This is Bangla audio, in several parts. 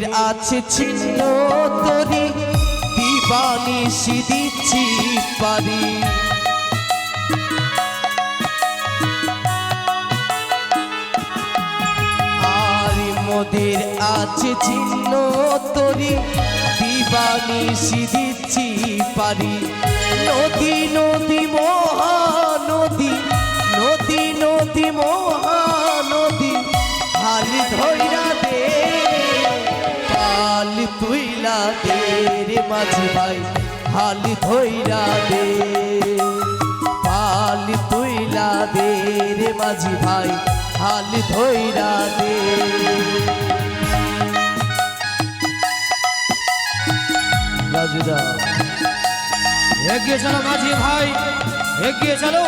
মোদের আছে ছিন্ন তরি দিবানিশি দিচ্ছি পারি আর মোদের আছে ছিন্ন তরি দিবানিশি দিচ্ছি পারি নদী নদী মহানদী নদী নদী মহানদী হাল ধইরা দে হাল তুইলা দে রে মাঝি ভাই হাল ধইরা দে হাল তুইলা দে রে মাঝি ভাই হাল ধইরা দে রাজুদা এগিয়ে চলো মাঝি ভাই, এগিয়ে চলো।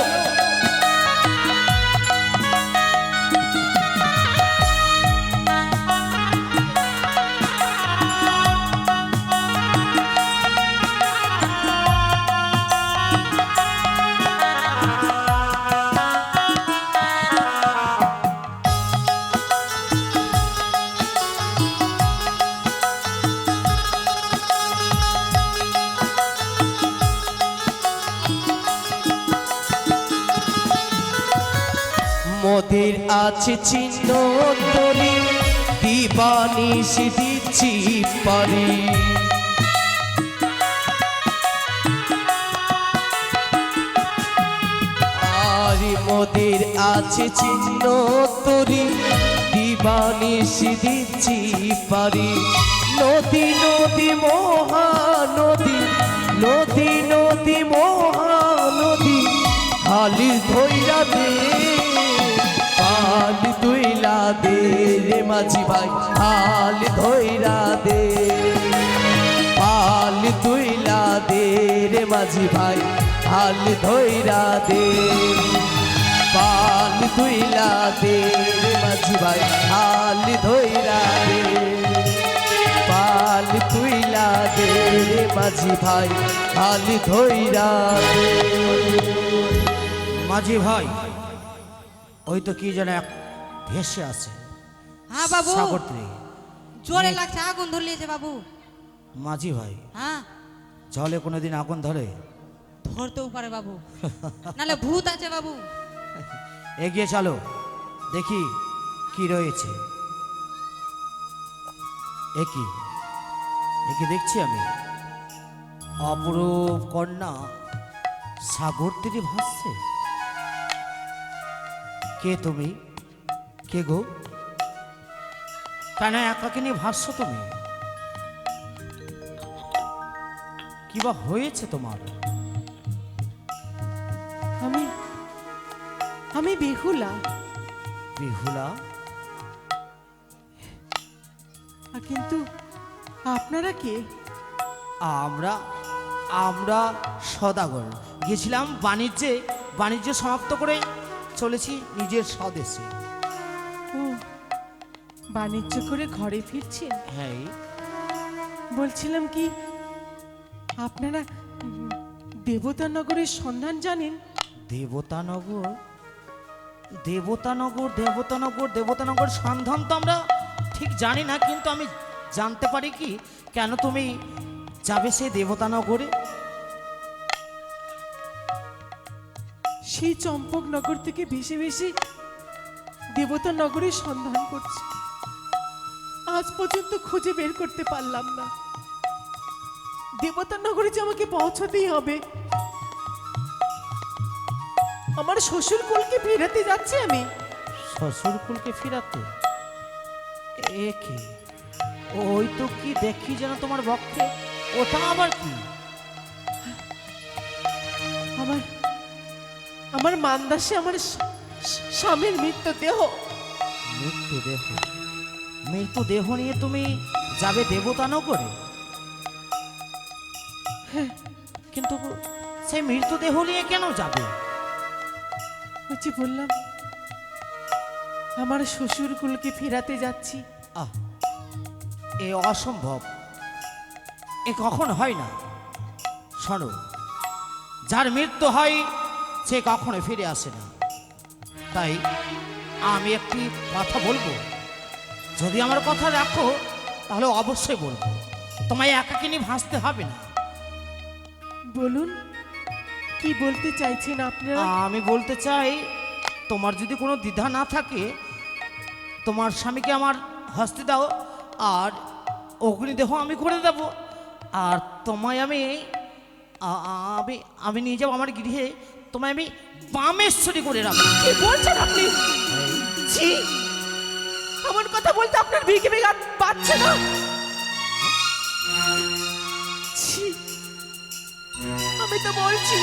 মোদের আছে ছিন্ন তরি দিবানিশি দিচ্ছি পারি আর মোদের আছে ছিন্ন তরি দিবানিশি দিচ্ছি পারি নদী নদী মহানদী নদী নদী মহানদী হালি ধইরা দে হাল তুইলা দে রে মাঝি ভাই হাল ধইরা দে হাল তুইলা দে রে মাঝি ভাই হাল ধইরা দে হাল তুইলা দে রে মাঝি ভাই হাল ধইরা দে হাল তুইলা দে রে মাঝি ভাই হাল ধইরা দে মাঝি ভাই ওই তো কি যেন এক ভেসে আছে। হ্যাঁ বাবু, সাগরত্রী জোরে লাগছে, আগুন ধরলিয়েছে বাবু। মাঝি ভাই হ্যাঁ, জলে কোনোদিন আগুন ধরে? ধরতেও পারে বাবু, নালে ভূত আছে বাবু। এগিয়ে চলো দেখি কি রয়েছে। একই একে দেখছি আমি অপরূপ কন্যা সাগর তীরে ভাসছে। কে তুমি? কে গো? কেন একাকে নিয়ে ভাসছো তুমি? কি বা হয়েছে তোমার? আমি বেহুলা। বেহুলা? কিন্তু আপনারা কে? আমরা আমরা সদাগর গেছিলাম বাণিজ্য সমাপ্ত করে চলেছি নিজের স্বদেশে। ও, বাণিজ্য করে ঘরে ফিরছেন? হ্যাঁ। বলছিলাম কি আপনারা দেবতানগরের সন্ধান জানেন? দেবতানগর দেবতানগর দেবতানগর দেবতানগর সন্ধান তো আমরা ঠিক জানি না, কিন্তু আমি জানতে পারি কি কেন তুমি যাবে সেই দেবতানগরে? সেই চম্পকনগর থেকে ভেসে ভেসে দেবতানগরের সন্ধান করছি। আজ পর্যন্ত খুঁজে বের করতে পারলাম না। দেবতানগরে যে আমাকে পৌঁছাতেই হবে। আমার শ্বশুর কুলকে ফেরাতে যাচ্ছি আমি। শ্বশুর কুলকে ফিরাতে? এ কি? ওই তো কি দেখি যেন তোমার বক্ষে, ওটা আবার কি? আমার মান্দাসে আমার স্বামীর মৃতদেহ। মৃতদেহ নিয়ে তুমি যাবে দেবতানগরে? হ্যাঁ। কিন্তু সেই মৃতদেহ নিয়ে কেন যাবে? ওই যে বললাম আমার শ্বশুর কুলকে ফেরাতে যাচ্ছি। এ অসম্ভব, এ কখন হয় না। শোনো, যার মৃত্যু হয় সে কখনো ফিরে আসে না। তাই আমি একটি কথা বলবো, যদি আমার কথা রাখো তাহলে অবশ্যই বলবো, তোমায় একাকে নিয়ে ভাসতে হবে না। বলুন কি বলতে চাইছেন আপনারা? আমি বলতে চাই, তোমার যদি কোনো দ্বিধা না থাকে, তোমার স্বামীকে আমার হস্তে দাও, আর অগ্নিদেহ আমি করে দেব, আর তোমায় আমি আমি আমি নিয়ে যাবো আমার গৃহে, তোমায় আমি বামেশ্বরী করে রাখবো। কি বলছেন আপনি? ছি, আমার কথা বলতে আপনার ভিগে ভিগে হাত পাচ্ছে না? ছি, আমি তো বলছি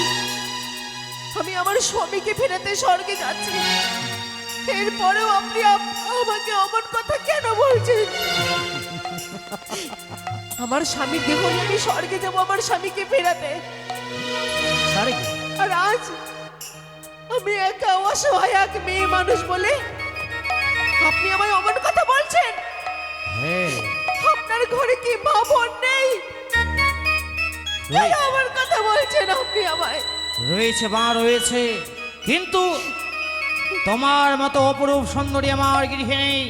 আমি আমার স্বামীকে ফেরাতে স্বর্গে যাচ্ছি, এরপরেও আপনি আমাকে অমন কথা কেন বলছেন? আমার স্বামীর দেহ নিয়ে আমি স্বর্গে যাবো আমার স্বামীকে ফেরাতে, সারে কি? আর আজ আমি একা অসহায় এক মেয়ে মানুষ বলে আপনি আমায় অমন কথা বলছেন? হ্যাঁ, আপনার ঘরে কি মা বোন নেই? কেন আমার কথা বলছেন আপনি আমায়? রয়েছে মা, রয়েছে, কিন্তু তোমার মতো অপরূপ সুন্দরী আমার গৃহে নেই।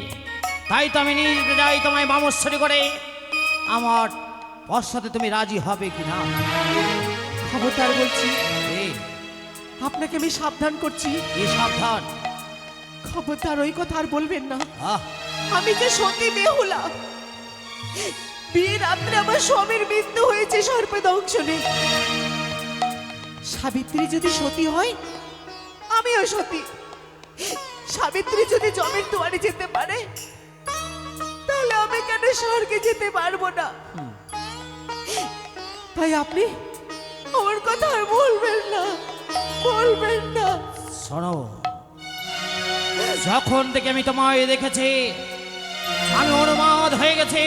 তাই তো আমি নিয়ে যেতে যাই তোমায় বামেশ্বরী করে। আমার পশ্চাতে তুমি রাজি হবে কিনা? খবরদার বলছি, এই, আপনাকে আমি সাবধান করছি, কি সাবধান? খবরদার ওই কথা আর বলবেন না। আহ, আমি যে সতী বেহুলা, বিয়ের রাত্রে আমার স্বামীর মৃত্যু হয়েছে সর্পে দংশনে। সাবিত্রী যদি সতী হয়, আমিও সতী। সাবিত্রী যদি জমের দুয়ারে যেতে পারে, তাহলে আমি কেন স্বর্গে যেতে পারবো না? তাই আপনি আমার কথা আর বলবেন না, বলবেন না। শোনো, যখন থেকে আমি তোমায় দেখেছি আমি উন্মাদ হয়ে গেছি।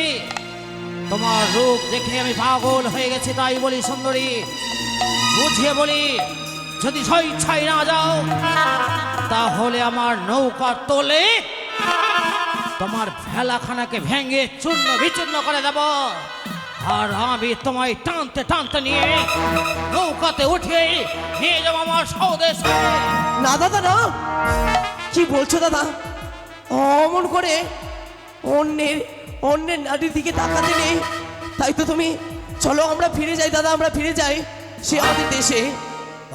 তোমার রূপ দেখে আমি পাগল হয়ে গেছি। তাই বলি সুন্দরী, বুঝিয়ে বলি, যদি স্বেচ্ছায় না যাও তাহলে আমার নৌকার তোলে তোমার ভেলাখানাকে ভেঙে চূর্ণ বিচূর্ণ করে দেব, আর আমি তোমায় টানতে টানতে নিয়ে নৌকাতে উঠে নিয়ে যাবো আমার স্বদেশে। না দাদা না, কি বলছো দাদা? অমন করে অন্যের অন্যের নারীর দিকে তাকাতে নেই। তাই তো তুমি চলো আমরা ফিরে যাই দাদা, আমরা ফিরে যাই সে আমাদের দেশে।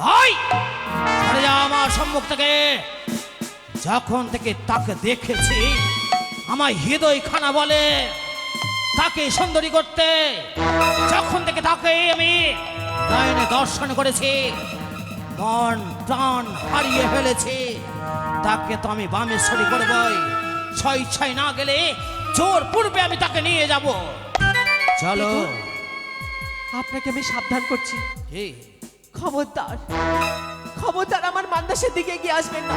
ভাই, সরে যা আমার সম্মুখ থেকে। যখন থেকে তাকে দেখেছি আমার হৃদয় খানা বলে তাকে সুন্দরী করতে। যখন থেকে তাকে আমি নয়নে দর্শন করেছি, মন প্রাণ হারিয়ে ফেলেছি। তাকে তো আমি বামেশ্বরী করবই। স্বেচ্ছায় না গেলে জোর পূর্বে আমি তাকে নিয়ে যাব। চলো। আপনাকে আমি সাবধান করছি, কি? খবরদার, খবরদার আমার মান্দাসের দিকে এগিয়ে আসবেন না,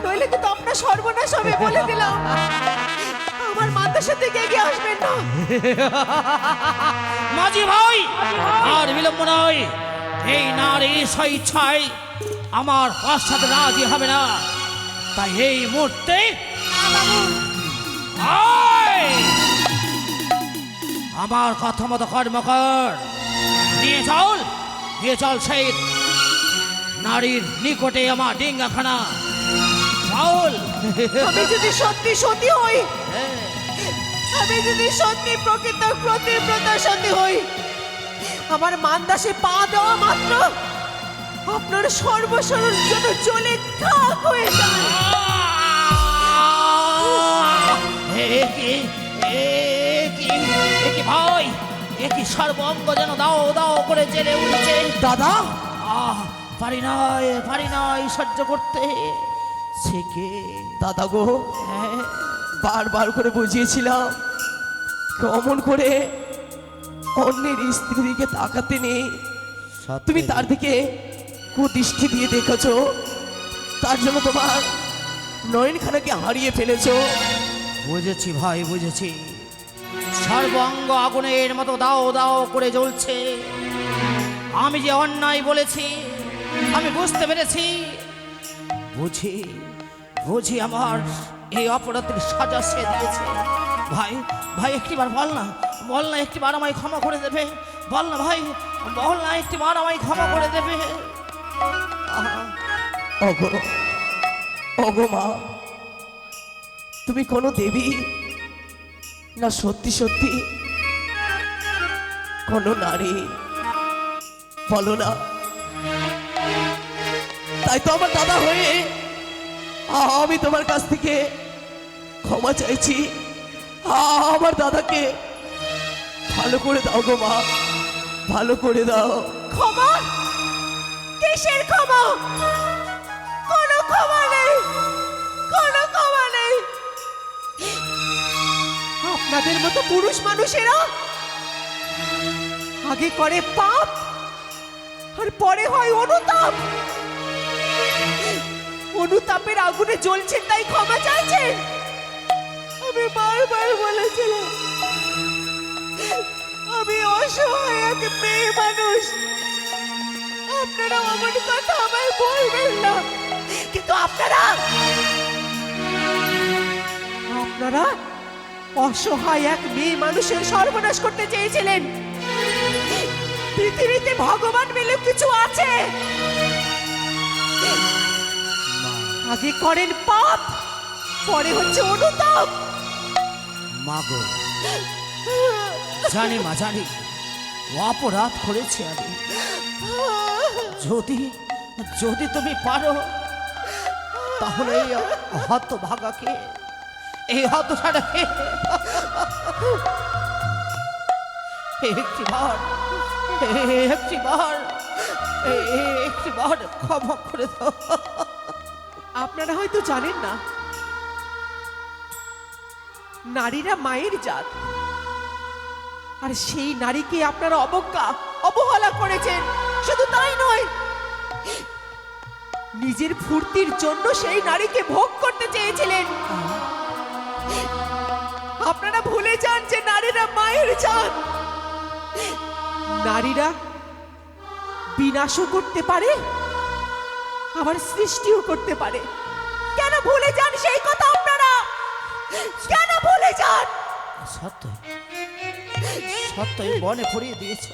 নইলে কিন্তু আপনার সর্বনাশ হবে, বলে দিলাম। আমার মান্দাসের দিকে এগিয়ে আসবেন না। মাঝি ভাই, আর বিলম্ব নয়। এই নারী স্বেচ্ছায় আমার পশ্চাতে রাজি হবে না। তাই এই মুহূর্তে আয়! আমার কথা মতো কর্ম কর। নিয়ে চল সেই নারীর নিকটে আমার ডিঙ্গাখানা। চল। আমি যদি সত্যি সতী হই, আমি যদি সত্যি প্রকৃত প্রতিব্রতা সতী হই, আমার মান্দাসে পা দেওয়া মাত্র আপনার সর্বস্বর জন্য চলে খাক হয়ে যায়। ভাই, একই সর্বঙ্গ যেন দাও দাও করে জেলে উঠেছে। দাদা পারি নাই সহ্য করতে। সে কে? দাদা গো, হ্যাঁ, বারবার করে বুঝিয়েছিলাম কেমন করে অন্যের স্ত্রীর দিকে তাকাতে নেই। তুমি তার দিকে কুদৃষ্টি দিয়ে দেখেছো, তার জন্য তোমার নয়নখানাকে হারিয়ে ফেলেছো। বুঝেছি ভাই, বুঝেছি। সর্বাঙ্গ আগুনের মতো দাও দাও করে জ্বলছে। আমি যে অন্যায় বলেছি আমি বুঝতে পেরেছি। বুঝি আমার এই অপরাধের সাজা সে দিয়েছে। ভাই একটিবার বল না একটিবার আমায় ক্ষমা করে দেবে। বল না একটিবার আমায় ক্ষমা করে দেবে। ওগো ওগো মা, তুমি কোনো দেবী না সত্যি সত্যি কোনো নারী? বলো না। তাই তো আমার দাদা হয়ে আমি তোমার কাছ থেকে ক্ষমা চাইছি। আমার দাদাকে ভালো করে দাও গো মা, ভালো করে দাও। ক্ষমা? কিসের ক্ষমা? কোনো ক্ষমা নেই, কোনো ক্ষমা নেই। আপনাদের মতো পুরুষ মানুষেরা আগে করে পাপ আর পরে হয় অনুতাপ। অনুতাপের আগুনে জ্বলছেন তাই ক্ষমা চাইছেন। আমি বারবার বলেছিলাম আমি অসহায় এক মেয়ে মানুষ, আপনারা আমার কথা আমায় বলবেন না। কিন্তু আপনারা অসহায় এক মেয়ে মানুষের সর্বনাশ করতে চেয়েছিলেন। পৃথিবীতে ভগবান মিলে কিছু আছে? আগে করেন পাপ, পরে হচ্ছে অনুতাপ। মাগো, জানি মা জানি, অপরাধ করেছি আমি। যদি যদি তুমি পারো তাহলে এই হতভাগাকে, এই হতভাগাকে একটিবার ক্ষমা করে দাও। আপনারা হয়তো জানেন না, নারীরা মায়ের জাত, আর সেই নারীকে আপনারা অবহেলা করেছেন। শুধু তাই নয়, নিজের ফুর্তির জন্য সেই নারীকে ভোগ করতে চেয়েছিলেন। আপনারা ভুলে যান যে নারীরা মায়ের জাত। নারীরা বিনাশও করতে পারে, আবার সৃষ্টিও করতে পারে। কেন ভুলে যান সেই কথা আপনারা? কেন ভুলে যান? সত্যই সত্যই মনে পড়িয়ে দিয়েছ।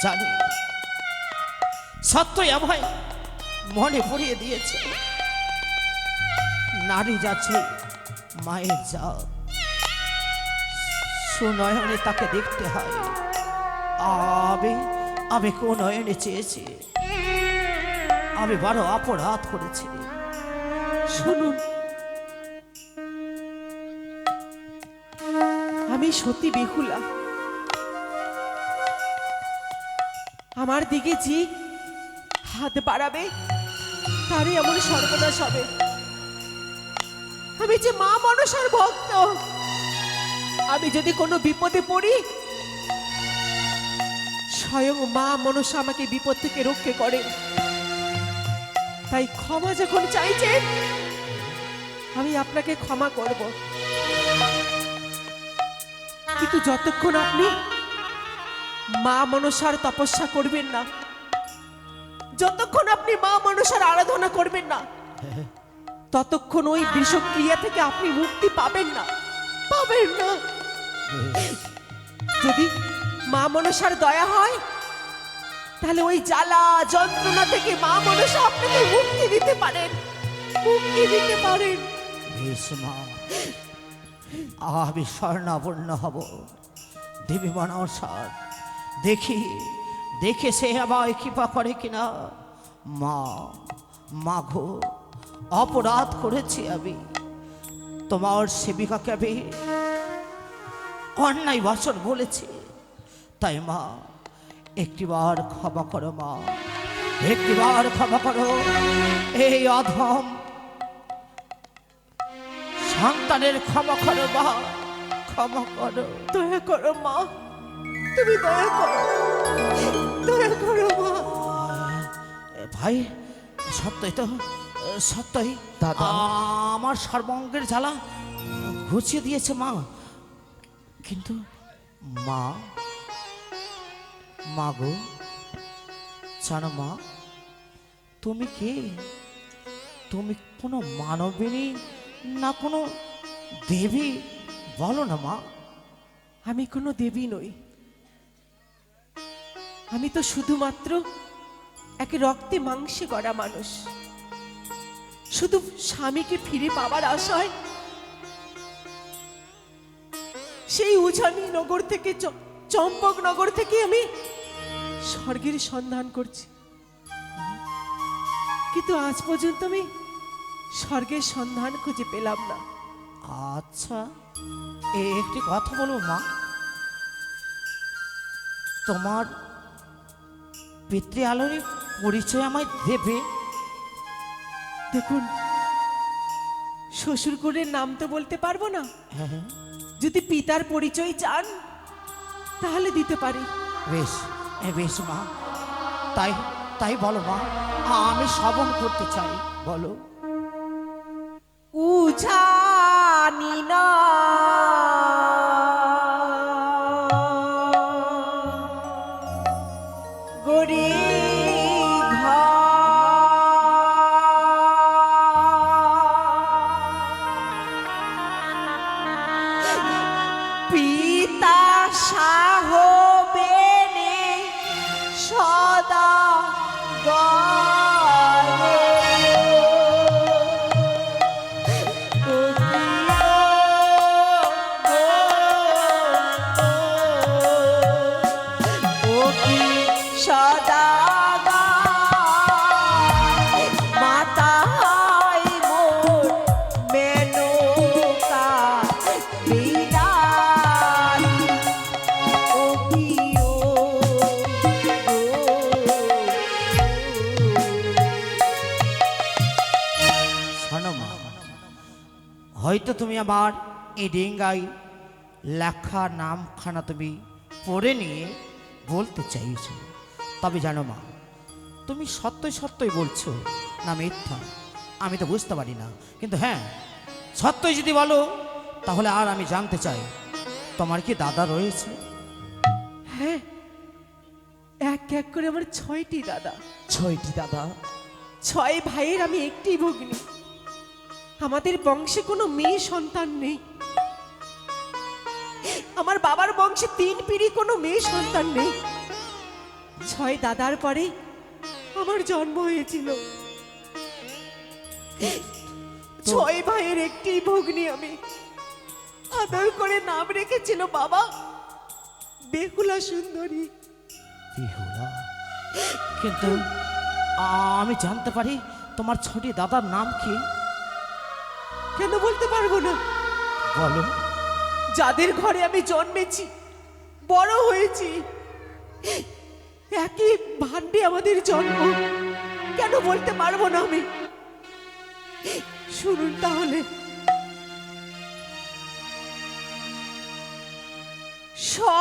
জানি সত্যই আমায় মনে পড়িয়ে দিয়েছে। নারী যাচ্ছে মায়ের জাত, সুনয়নে তাকে দেখতে হয়। আমি কোন নয়নে চেয়েছি? আমি বড় অপরাধ করেছি। শুনুন, আমি সত্যি বেহুলা। আমার দিকে যে হাত বাড়াবে তারই এমন সর্বনাশ হবে। আমি যে মা মনসার ভক্ত, আমি যদি কোনো বিপদে পড়ি, স্বয়ং মা মনসা আমাকে বিপদ থেকে রক্ষা করে। তাই ক্ষমা যখন চাইছেন, আমি আপনাকে ক্ষমা করব। কিন্তু যতক্ষণ আপনি মা মনসার তপস্যা করবেন না, যতক্ষণ আপনি মা মনসার আরাধনা করবেন না, ততক্ষণ ওই বিষক্রিয়া থেকে আপনি মুক্তি পাবেন না, পাবেন না। যদি মা মনসার দয়া হয়, তাহলে ওই জ্বালা যন্ত্রণা থেকে মা মনসা আপনাকে মুক্তি দিতে পারেন, মুক্তি দিতে পারেন। বেশ মা, আমি স্বর্ণাবর্ণ হব দেবী মনসার। দেখে সে আমায় কৃপা করে কিনা। মাঘো, অপরাধ করেছি আমি। তোমার সেবিকাকে আমি অন্যায় বচন বলেছি। তাই মা, একটিবার ক্ষমা করো মা, একটিবার ক্ষমা করো। এই অধম সন্তানের ক্ষমা করো মা, ক্ষমা করো। দয়া করো মা, তুমি দয়া করো, দয়া করো মা। ভাই, সত্যই তো, সত্যই দাদা। আমার সর্বাঙ্গের জ্বালা ঘুচিয়ে দিয়েছে মা। কিন্তু মা গো, জানো মা, তুমি কে? তুমি কোনো মানবিনী না কোনো দেবী? বলো না মা। আমি কোনো দেবী নই, আমি তো শুধুমাত্র এক রক্তে মাংসে গড়া মানুষ। শুধু স্বামীকে ফিরে পাবার আশায় সেই উজানি নগর থেকে চম্পক নগর থেকে আমি স্বর্গের সন্ধান করছি, কিন্তু আজ পর্যন্ত আমি স্বর্গের সন্ধান খুঁজে পেলাম না। আচ্ছা, একটি কথা বলবো মা, তোমার পিতৃ আলোর পরিচয় আমায় দেবে? দেখুন, শ্বশুর করে নাম তো বলতে পারবো না, হ্যাঁ, যদি পিতার পরিচয় চান তাহলে দিতে পারি। বেশ, বেশ মা, তাই তাই বলো মা, আমি শ্রবণ করতে চাই, বলো। উজানি না গরি পিতা সাহ বেনে সদা শোনো মা, হয়তো তুমি আমার এই ডেঙ্গায় লেখা নামখানা তুমি পড়ে নিয়ে বলতে চাইছো, তবে জানো মা, তুমি সত্যই সত্যই বলছো না মিথ্যা আমি তো বুঝতে পারি না, কিন্তু হ্যাঁ, সত্যই যদি বলো তাহলে আর আমি জানতে চাই, তোমার কি দাদা রয়েছে? হ্যাঁ, এক এক করে আমার 6টি দাদা, 6টি দাদা? 6 ভাইয়ের আমি একটি ভগ্নী। আমাদের বংশে কোনো মেয়ে সন্তান নেই। আমার বাবার বংশে 3 পিঢ়ি কোনো মেয়ে সন্তান নেই। 6 দাদার পরে আমার জন্ম হয়েছিল। 6 ভাইয়ের একটি ভগ্নী আমি। আদর করে নাম রেখেছিল বাবা বেহুলা সুন্দরী। বিহুলা? কিন্তু আমি জানতে পারি তোমার 6টি দাদার নাম কি? কেন বলতে পারবো না? বলো। যাদের ঘরে আমি জন্মেছি, বড় হয়েছি, একই ভান্ডে আমাদের জন্ম, কেন বলতে পারবো না আমি? শুনুন তাহলে।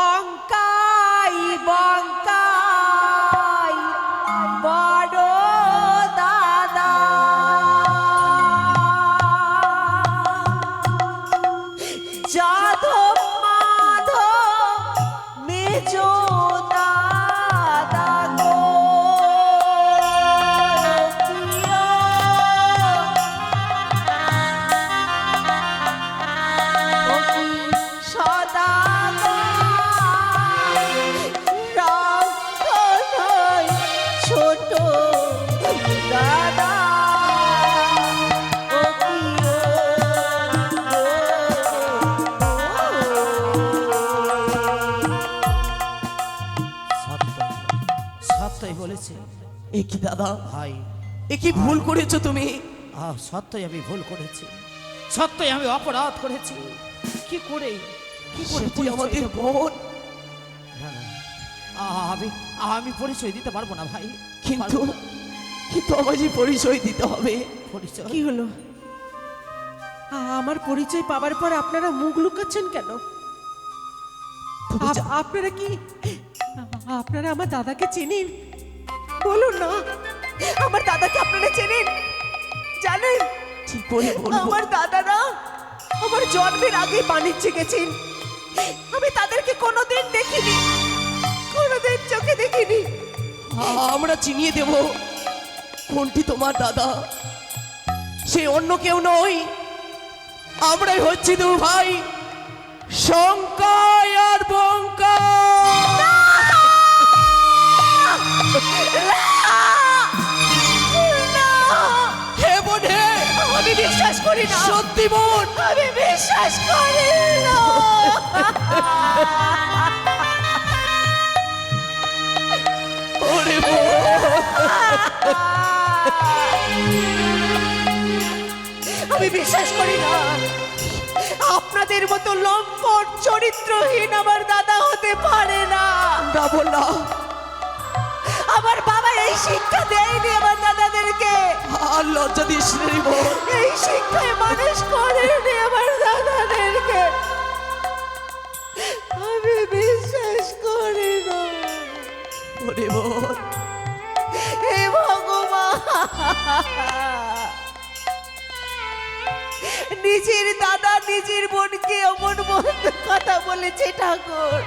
শঙ্কাই বঙ্কাই বড় দাদা, যাদব মাধব মেজো দাদা গো, প্রিয় অতি সদাগর রঙ্গনয় ছোট দাদা ও প্রিয় সত্যই বলেছে এ কি দাদা, ভাই, এ কি ভুল করেছো তুমি? সত্যই আমি ভুল করেছি, সত্যই আমি অপরাধ করেছি। কি করে সে তুই পরিচয় আমাদের দেব? বোন, না, না, আমি পরিচয় দিতে পারবো না ভাই, কিন্তু পারবো না। কিন্তু আমায় যে পরিচয় দিতে হবে। পরিচয় কি হলো? আমার পরিচয় পাওয়ার পর আপনারা মুখ লুকাচ্ছেন কেন? তুমি যা- আপনারা কি আপনারা আমার দাদাকে চেনেন? বলুন না, আমার দাদাকে আপনারা চেনেন, জানেন? কি করে বলবো? আমার দাদারা আমার জন্মের আগে বাণিজ্যে গেছেন। আমি তাদেরকে কোনোদিন দেখিনি, কোনোদিন চোখে দেখিনি। আমরা চিনিয়ে দেব কোনটি তোমার দাদা। সে অন্য কেউ নয়, আমরাই হচ্ছি দু ভাই, শঙ্কায় আর বঙ্কায়। হে বোন হে, আমি বিশ্বাস করি না, সত্যি বোন, আমি বিশ্বাস করি না। ওরে বোন, আমি বিশ্বাস করি না আপনাদের মতো লম্পট চরিত্রহীন আমার দাদা হতে পারে না। না বোন না, আমার বাবা এই শিক্ষা দেয়নি আমার দাদাদেরকে, আর লজ্জা দিস রে বোন। এই শিক্ষায় মানুষ করেনি আমার দাদাদেরকে। আমি বিশ্বাস করি না। ওরে বোন, হে ভগবান, নিজের দাদা নিজের বোনকে অমন মন্দ কথা বলেছে ঠাকুর।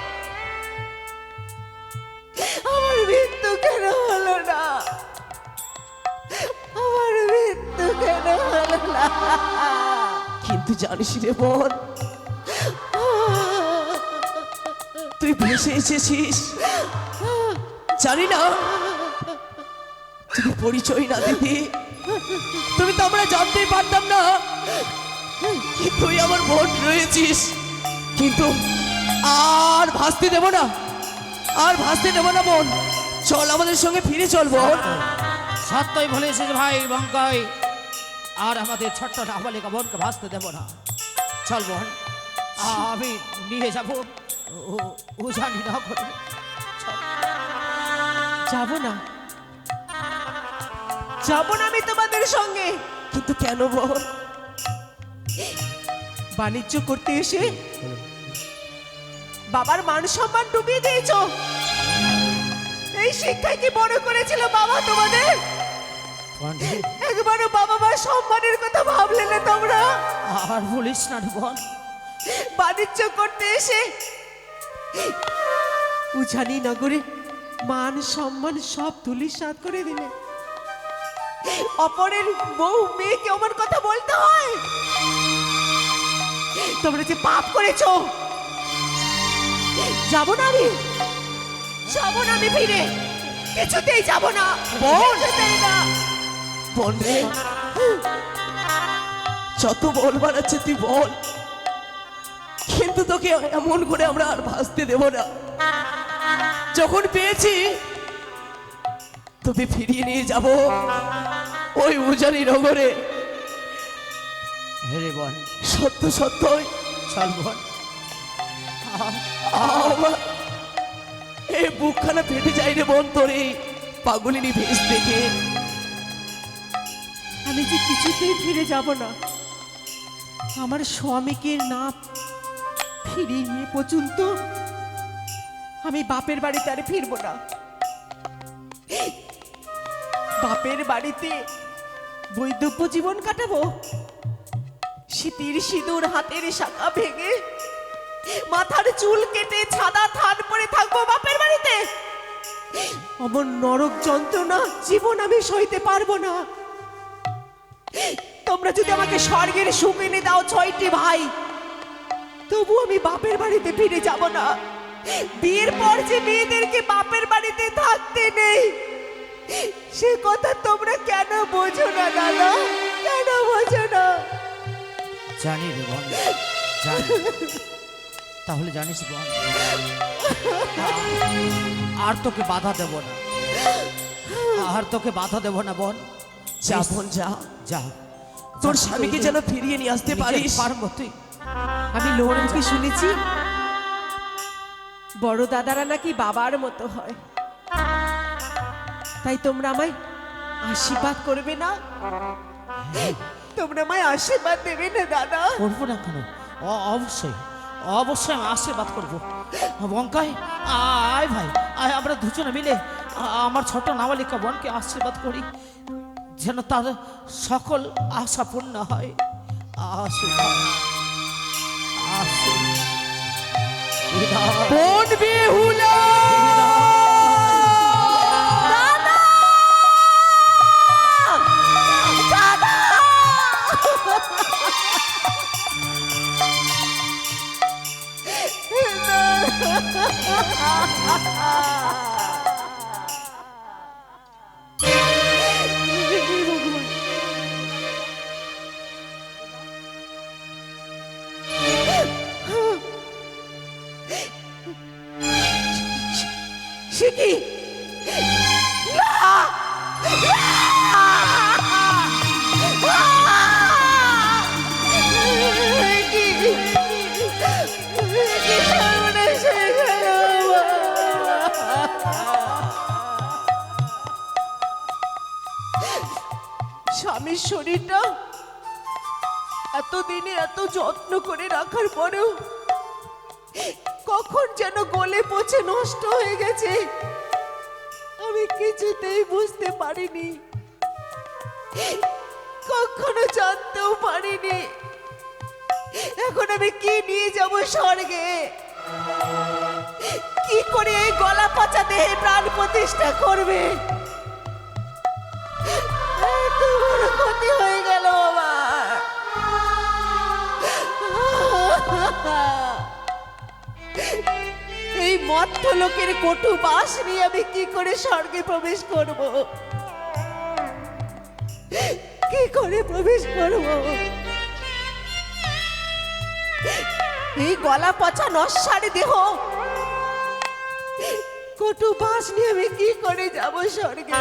আমার মৃত্যু কেন হলো না? আমার মৃত্যু কেন হলো না? কিন্তু জানিস রে বোন, তুই ভেসে এসেছিস। জানি না যদি পরিচয় না দিতি তুমি তো আমরা জানতেই পারতাম না কি তুই আমার বোন রয়েছিস। কিন্তু আর ভাসতে দেব না, আর ভাসতে দেব না বোন। চল আমাদের সঙ্গে ফিরে চল বোন। সত্যই বলেছিস ভাই বঙ্কাই, আর আমাদের ছোট্ট নাবালিকা বোনকে ভাসতে দেব না। চল বোন, আমি নিয়ে যাবো উজানি না করে। যাব না, যাব না আমি তোমাদের সঙ্গে। কিন্তু কেন বোন? বাণিজ্য করতে এসে বাবার মান সম্মান ডুবিয়ে দিয়েছো। এই শিক্ষায় কি বড় করেছিল বাবা তোমাদের? একবারও বাবা মার সম্মানের কথা ভাবলে না তোমরা? আর বলিস না রে বোন, বাণিজ্য করতে এসে উজানি নগরে মান সম্মান সব ধূলিসাৎ করে দিলে। অপরের বউ মেয়েকে আমার কথা বলতে হয়? তোমরা যে পাপ করেছো। যাব না আমি, যাব না আমি ফিরে, কিছুতেই যাব না, কিছুতেই না। বোন রে, যত বল বাড়াচ্ছে তুই বল, কিন্তু তোকে এমন করে আমরা আর ভাসতে দেব না। যখন পেয়েছি তোকে ফিরিয়ে নিয়ে যাব ওই উজানি নগরে। হেরে বোন, সত্য সত্যই চল বোন। আমার এই বুকখানা ফেটে যায় রে বোন তোর এই পাগলিনী ভেস দেখে। আমি যে কিছুতেই ফিরে যাব না। আমার স্বামীকে না ফিরিয়ে নিয়ে পর্যন্ত আমি বাপের বাড়িতে আর ফিরবো না। বাপের বাড়িতে বৈধব্য জীবন কাটাবো? শীতের সিঁদুর হাতের শাখা ভেঙে মাথার চুল কেটে ছাদা থান পরে থাকবো বাপের বাড়িতে? অমন নরক যন্ত্রণা জীবন আমি সইতে পারবো না। তোমরা যদি আমাকে স্বর্গের সুখ এনে দাও 6টি ভাই, তবু আমি বাপের বাড়িতে ফিরে যাব না। বিয়ের পর যে মেয়েদেরকে বাপের বাড়িতে থাকতে নেই, সে কথা তোমরা কেন বোঝো না দাদা? কেন বোঝো না? জানি রে বোন, জানি। তাহলে জানিস বোন, আর তোকে বাধা দেব না, আর তোকে বাধা দেব না বোন। যা বোন যা, যা, তোর স্বামীকে যেন ফিরিয়ে নিয়ে আসতে পারিস। পারবো তুই। আমি লোককে শুনেছি বড় দাদারা নাকি বাবার মতো হয়। তাই তোমরা আমায় আশীর্বাদ করবে না? তোমরা আমায় আশীর্বাদ দেবে না দাদা? করবো না কেন? অবশ্যই, অবশ্যই আমি আশীর্বাদ করবো। বঙ্কাই, আয় ভাই, আয়, আমরা দুজনে মিলে আমার ছোট নাবালিকা বোনকে আশীর্বাদ করি, যেন তার সকল আশা পূর্ণ হয়। আশীর্বাদ, আশীর্বাদ। বোন বেহুলা, সে কি না! কি সর্বনাশ হয়ে গেল আমার! স্বামীর শরীরটা এতদিনে এত যত্ন করে রাখার পরেও কখন যেন গলে পচে নষ্ট হয়ে গেছে, আমি কিছুতেই বুঝতে পারিনি, কখনো জানতেও পারিনি। এখন আমি কি নিয়ে যাব স্বর্গে? কি করে এই গলা পচা দেহে প্রাণ প্রতিষ্ঠা করবে? এত বড় ক্ষতি হয়ে গেল আমার। এই মধ্য লোকের কটু বাস নিয়ে আমি কি করে স্বর্গে প্রবেশ করব? কি করে প্রবেশ করব? এই গলা পচা নস্বারী দেহ কটু বাস নিয়ে আমি কি করে যাব স্বর্গে?